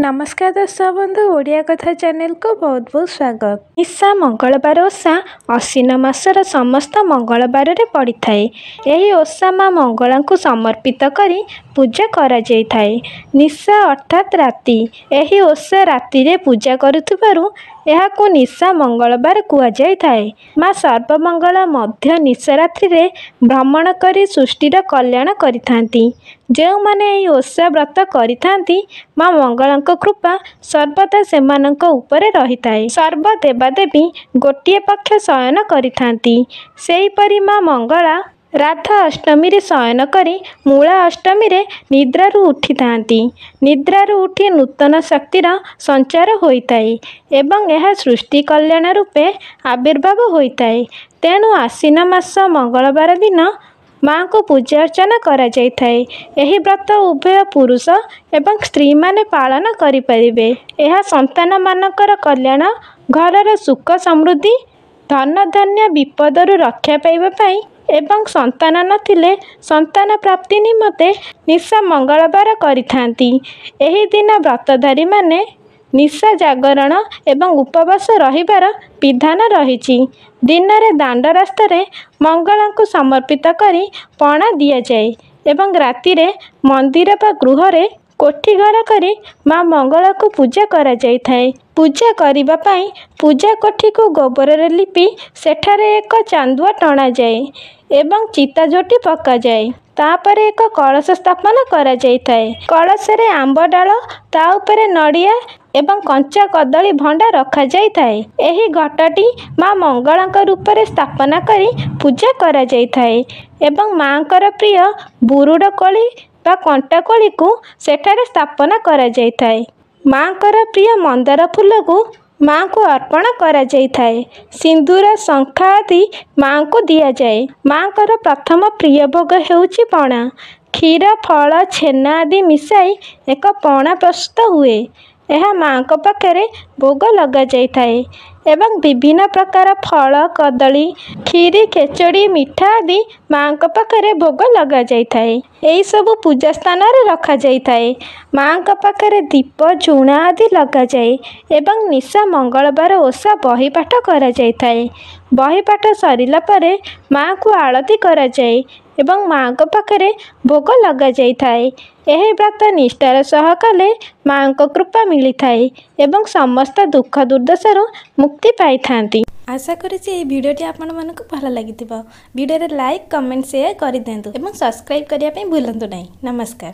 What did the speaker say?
नमस्कार दर्शक बंधु ओडिया कथा चैनल को बहुत बहुत स्वागत। निशा मंगलवार ओषा अश्विन मासर समस्त मंगलवार रे पड़ी थाए। यही ओषा माँ मंगला को समर्पित करी पूजा करा जाय थाए। निशा अर्थात राति। यही ओषा राति रे पूजा करुथिबारु एहाकु निशा मंगलवार कुआ जाय थाए। माँ सर्वमंगला मध्य निशा रात्रि रे भ्रमण करी सृष्टिर कल्याण करिथांती। जो माने एही ओषा व्रत करिथांती माँ मंगलांक कृपा सर्वदा सेमानंक उपरे रहिताए। सर्व देवादेवी गोटिए पक्ष शयन करिथांती। सेहीपरि माँ मंगला राधा अष्टमी रे शयन करी मूला अष्टमी रे निद्रारु उठिथांती। निद्रारु उठी नूतन शक्तिर संचार होइताए एवं यह सृष्टि कल्याण रूपे आविर्भाव होइताए। तेणु आश्विन मास मंगलवार दिन माँ को पूजा अर्चना करा जाय थाए। यही व्रत उभय पुरुष एवं स्त्री माने पालन करि परिबे। यह संतान मानकर कल्याण घरर सुख समृद्धि धन धान्य विपदरु रक्षा पाइबा पाई एवं संतान नथिले संतान प्राप्ति निमते निशा मंगलवार करिथांती। एही दिन व्रतधारी माने निशा जागरण एवं उपवास रहिबार विधान रहिछि। दिन रे दांड रास्ता रे मंगला को समर्पित करी पणा दिया जाए एवं राति रे मंदिर बा गृह रे कोठी घर करी माँ मंगला को पूजा करा जाय थाए। पूजा करिबा पाई पूजा कोठी को गोबर रे लिपि सेठारे एक चांदुआ टणा जाए एवं चिता झोटी पका जाए। तापरे एक कलश स्थापन करा जाय थाए। कलश रे आंब डाल ता उपरे नड़िया एवं कंचा कदली भंडा रखा जाय थाए। एही घटटी माँ मंगलांक रूप रे स्थापना करी पूजा करा जाय थाए एवं माँकर प्रिय बुरुड कोली बा कंटा कोली को सेठारे स्थापना करा जाय थाए। माँकर प्रिय मंदार फूल को माँ को अर्पण करा जाय थाए। सिंदूर शंख आदि माँ को दिया जाए। माँकर प्रथम प्रिय भोग हेउछि पणा। क्षीर फल छेना आदि मिसाई एक पणा प्रस्तुत हुए। यह माँ को पाखरे भोग लगा जाय थाए एवं विभिन्न प्रकार फल कदली खीरी खेचड़ी मिठा आदि माँ को पाखरे भोग लगा जाय थाए। यही सब पूजा स्थान रे रखा जाय थाए। माँ को पाखरे दीप झुणा आदि लगा जाए एवं निशा मंगलवार ओषा बही पाठ करा जाय थाए। बही पाठ सरिला परे माँ को आरती करा जाए एवं माँ को पाखरे भोग लगा जाय थाए। यही व्रत निष्ठार सह कले माँ को कृपा मिली थाए एवं समस्त दुख दुर्दशारु मुक्ति पाई थांती। आशा करुछि एही भिडियोटी आपण मानक भल लागिथिबो। भिडियो रे लाइक कमेंट शेयर करि देंतु एवं सब्सक्राइब करिया पे भूलंतु नहीं। नमस्कार।